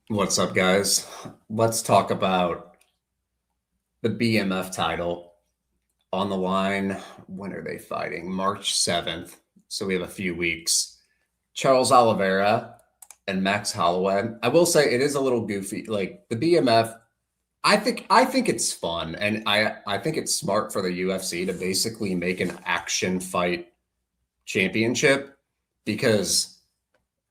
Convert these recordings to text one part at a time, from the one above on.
What's up, guys? Let's talk about the BMF title on the line. When are they fighting? March 7th. So we have a few weeks. Charles Oliveira and Max Holloway. I will say it is a little goofy. Like the BMF, I think it's fun and I think it's smart for the UFC to basically make an action fight championship because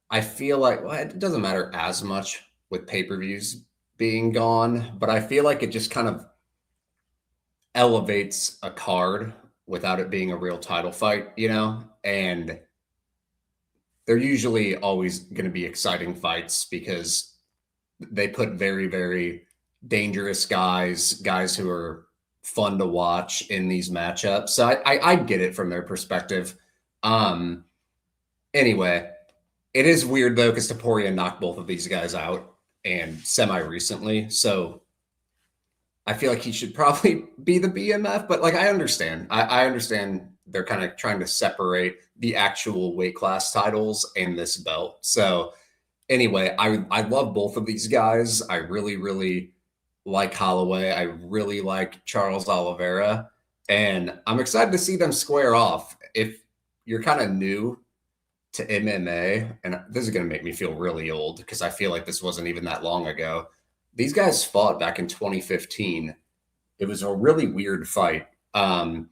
I feel like it doesn't matter as much with pay-per-views being gone, but I feel like it just kind of elevates a card without it being a real title fight, you know? And they're usually always going to be exciting fights because they put very, very dangerous guys who are fun to watch in these matchups. So I get it from their perspective. Um, anyway, it is weird though because Taporia knocked both of these guys out and semi recently. So I feel like he should probably be the BMF, but like I understand. I understand they're kind of trying to separate the actual weight class titles and this belt. So anyway, I love both of these guys. I really, really like Holloway. I really like Charles Oliveira. And I'm excited to see them square off. If you're kind of new to MMA, and this is going to make me feel really old because I feel like this wasn't even that long ago. These guys fought back in 2015. It was a really weird fight. I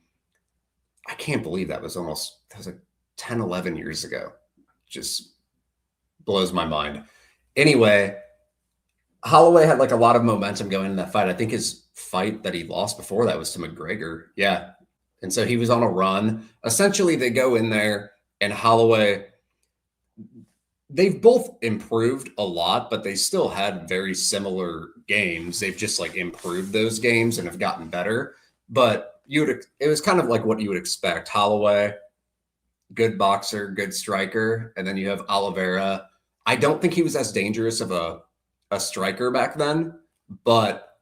can't believe that was like 10, 11 years ago. Just blows my mind. Anyway, Holloway had like a lot of momentum going in that fight. I think his fight that he lost before that was to McGregor. Yeah. And so he was on a run. Essentially, they go in there and Holloway, they've both improved a lot, but they still had very similar games. They've just like improved those games and have gotten better. But it was kind of like what you would expect. Holloway, good boxer, good striker, and then you have Oliveira. I don't think he was as dangerous of a striker back then, but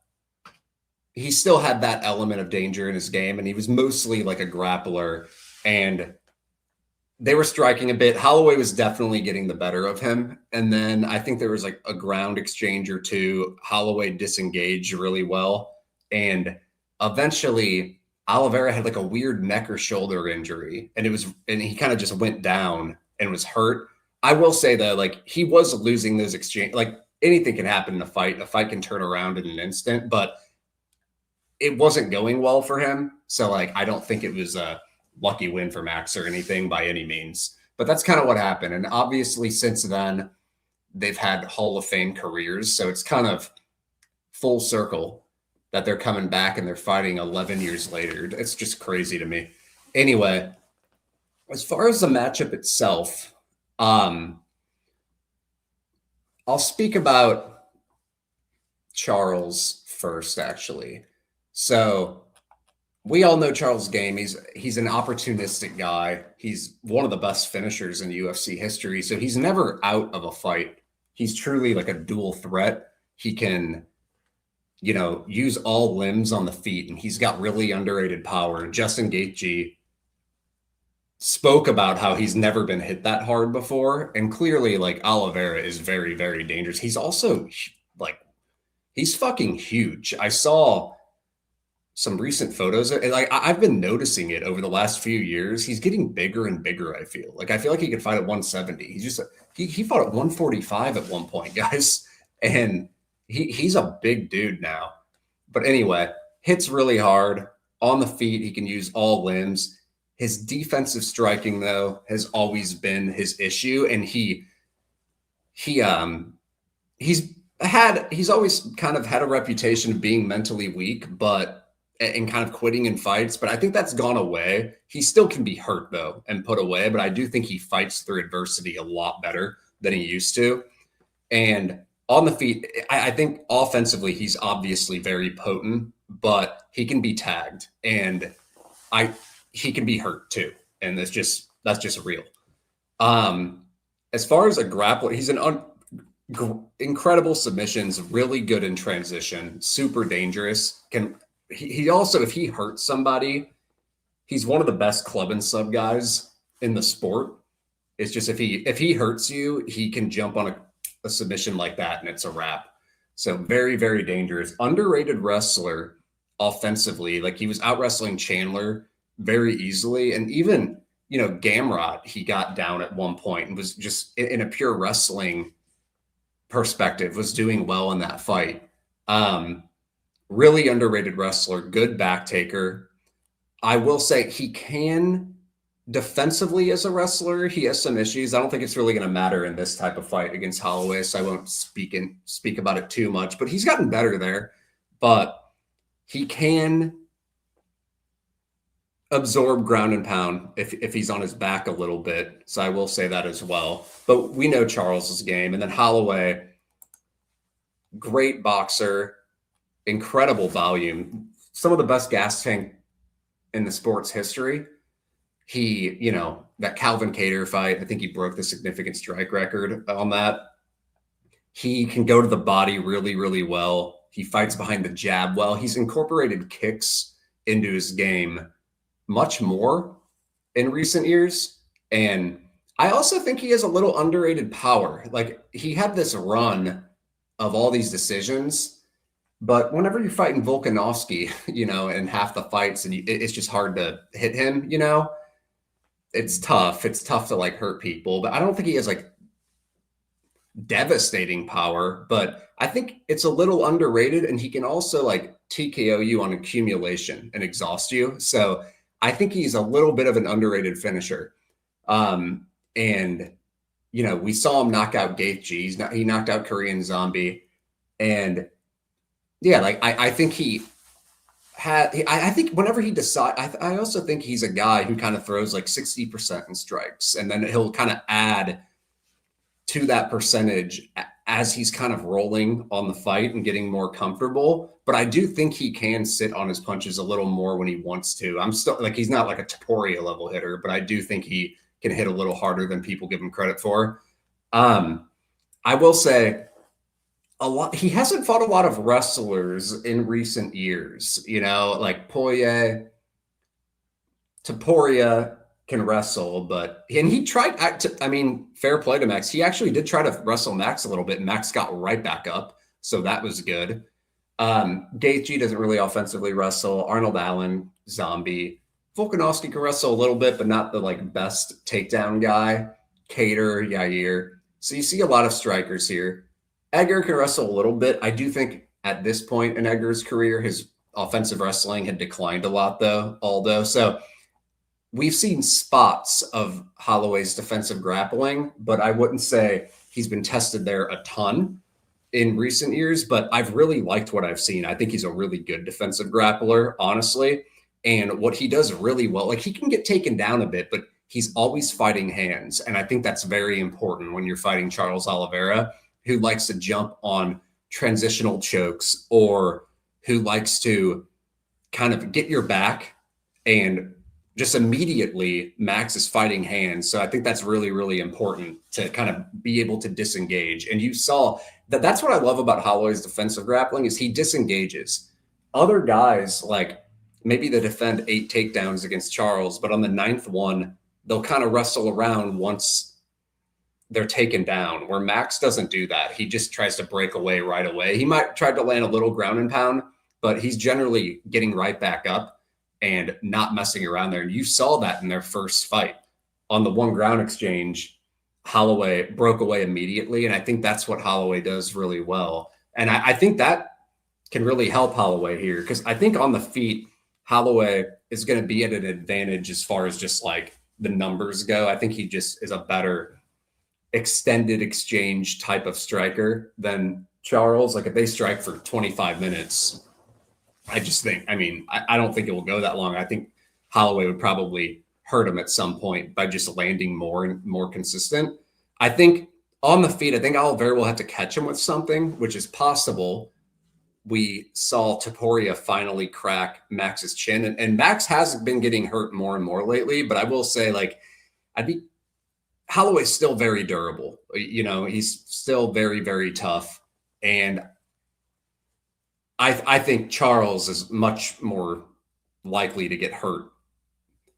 he still had that element of danger in his game, and he was mostly like a grappler. And they were striking a bit. Holloway was definitely getting the better of him. And then I think there was like a ground exchange or two. Holloway disengaged really well. And eventually Oliveira had like a weird neck or shoulder injury. And he kind of just went down and was hurt. I will say though, like he was losing those exchange, like anything can happen in a fight. A fight can turn around in an instant, but it wasn't going well for him. So like I don't think it was a lucky win for Max or anything by any means. But that's kind of what happened. And obviously since then they've had Hall of Fame careers. So it's kind of full circle that they're coming back and they're fighting 11 years later. It's just crazy to me. Anyway, as far as the matchup itself, I'll speak about Charles first, actually. So we all know Charles' game. He's an opportunistic guy. He's one of the best finishers in UFC history. So he's never out of a fight. He's truly like a dual threat. He can, use all limbs on the feet, and he's got really underrated power. Justin Gaethje spoke about how he's never been hit that hard before, and clearly, like Oliveira is very, very dangerous. He's also like he's fucking huge. I saw some recent photos. Like I've been noticing it over the last few years. He's getting bigger and bigger. I feel like he could fight at 170. He fought at 145 at one point, guys, and he's a big dude now. But anyway, hits really hard on the feet. He can use all limbs. His defensive striking though has always been his issue, and he he's always kind of had a reputation of being mentally weak, but and kind of quitting in fights, but I think that's gone away. He still can be hurt though and put away, but I do think he fights through adversity a lot better than he used to. And on the feet, I think offensively he's obviously very potent, but he can be tagged and I he can be hurt too. And that's just real. Um as far as a grappler, he's incredible submissions, really good in transition, super dangerous. He also, if he hurts somebody, he's one of the best club and sub guys in the sport. It's just if he hurts you, he can jump on a submission like that and it's a wrap. So very, very dangerous. Underrated wrestler offensively. Like he was out wrestling Chandler very easily. And even, Gamrot, he got down at one point and was just in a pure wrestling perspective, was doing well in that fight. Really underrated wrestler, good back taker. I will say he can defensively as a wrestler, he has some issues. I don't think it's really going to matter in this type of fight against Holloway, so I won't speak about it too much. But he's gotten better there. But he can absorb ground and pound if he's on his back a little bit. So I will say that as well. But we know Charles's game, and then Holloway, great boxer, incredible volume, some of the best gas tank in the sport's history. He, that Calvin Kattar fight, I think he broke the significant strike record on that. He can go to the body really, really well. He fights behind the jab well. He's incorporated kicks into his game much more in recent years. And I also think he has a little underrated power. Like he had this run of all these decisions, but whenever you're fighting Volkanovski, in half the fights and it's just hard to hit him, it's tough. It's tough to like hurt people, but I don't think he has like devastating power, but I think it's a little underrated and he can also like TKO you on accumulation and exhaust you. So I think he's a little bit of an underrated finisher. And, we saw him knock out Gaethje. He knocked out Korean Zombie. And yeah, like I think I think whenever he decides, I also think he's a guy who kind of throws like 60% in strikes, and then he'll kind of add to that percentage as he's kind of rolling on the fight and getting more comfortable. But I do think he can sit on his punches a little more when he wants to. I'm still like, he's not like a Topuria level hitter, but I do think he can hit a little harder than people give him credit for. I will say, he hasn't fought a lot of wrestlers in recent years, like Poirier, Topuria can wrestle, and he tried fair play to Max. He actually did try to wrestle Max a little bit, and Max got right back up. So that was good. Gaethje doesn't really offensively wrestle. Arnold Allen, Zombie. Volkanovski can wrestle a little bit, but not the like best takedown guy. Kattar, Yair. So you see a lot of strikers here. Edgar can wrestle a little bit. I do think at this point in Edgar's career, his offensive wrestling had declined a lot, though, Aldo. So we've seen spots of Holloway's defensive grappling, but I wouldn't say he's been tested there a ton in recent years. But I've really liked what I've seen. I think he's a really good defensive grappler, honestly. And what he does really well, like he can get taken down a bit, but he's always fighting hands. And I think that's very important when you're fighting Charles Oliveira, who likes to jump on transitional chokes or who likes to kind of get your back and just immediately Max is fighting hands. So I think that's really, really important to kind of be able to disengage. And you saw that that's what I love about Holloway's defensive grappling is he disengages. Other guys, like maybe they defend 8 takedowns against Charles, but on the 9th one, they'll kind of wrestle around once they're taken down, where Max doesn't do that. He just tries to break away right away. He might try to land a little ground and pound, but he's generally getting right back up and not messing around there. And you saw that in their first fight. On the 1 ground exchange, Holloway broke away immediately. And I think that's what Holloway does really well. And I think that can really help Holloway here, because I think on the feet, Holloway is going to be at an advantage as far as just like the numbers go. I think he just is a better extended exchange type of striker than Charles. Like if they strike for 25 minutes, I just think, I don't think it will go that long. I think Holloway would probably hurt him at some point by just landing more and more consistent. I think on the feet, I think Oliveira will have to catch him with something, which is possible. We saw Topuria finally crack Max's chin, and Max has been getting hurt more and more lately, but I will say, like, Holloway's still very durable. He's still very, very tough. And I think Charles is much more likely to get hurt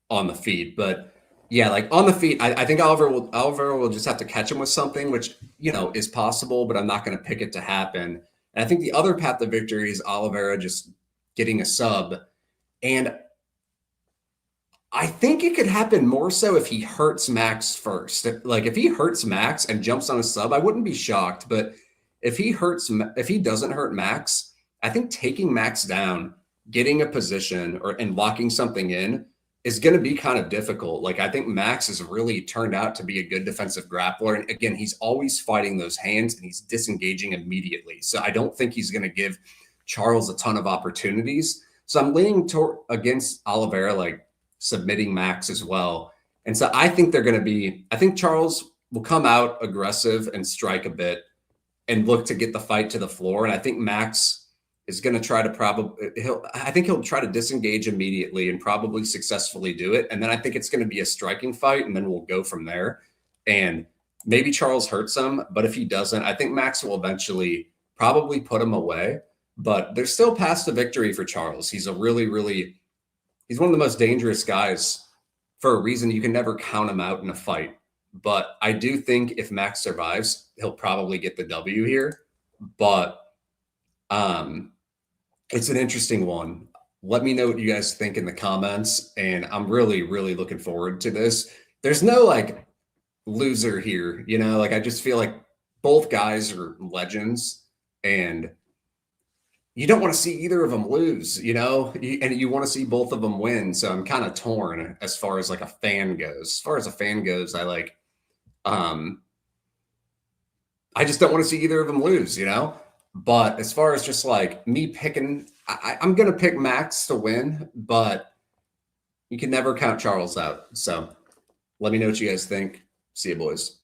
on the feet. But Yeah, like on the feet, I think Oliveira will just have to catch him with something, which is possible, but I'm not going to pick it to happen. And I think the other path to victory is Oliveira just getting a sub, and I think it could happen more so if he hurts Max first. Like if he hurts Max and jumps on a sub, I wouldn't be shocked. But if he doesn't hurt Max, I think taking Max down, getting a position and locking something in is going to be kind of difficult. Like I think Max has really turned out to be a good defensive grappler. And again, he's always fighting those hands and he's disengaging immediately. So I don't think he's going to give Charles a ton of opportunities. So I'm leaning against Oliveira, like submitting Max as well. And so I think I think Charles will come out aggressive and strike a bit and look to get the fight to the floor. And I think Max is going to try to he'll try to disengage immediately and probably successfully do it. And then I think it's going to be a striking fight and then we'll go from there. And maybe Charles hurts him, but if he doesn't, I think Max will eventually probably put him away. But there's still past the victory for Charles. He's a he's one of the most dangerous guys for a reason. You can never count him out in a fight. But I do think if Max survives, he'll probably get the W here. But it's an interesting one. Let me know what you guys think in the comments. And I'm really, really looking forward to this. There's no like loser here, like I just feel like both guys are legends and you don't want to see either of them lose, and you want to see both of them win. So I'm kind of torn as far as like a fan goes. As far as a fan goes, I just don't want to see either of them lose, But as far as just like me picking, I'm going to pick Max to win, but you can never count Charles out. So let me know what you guys think. See you, boys.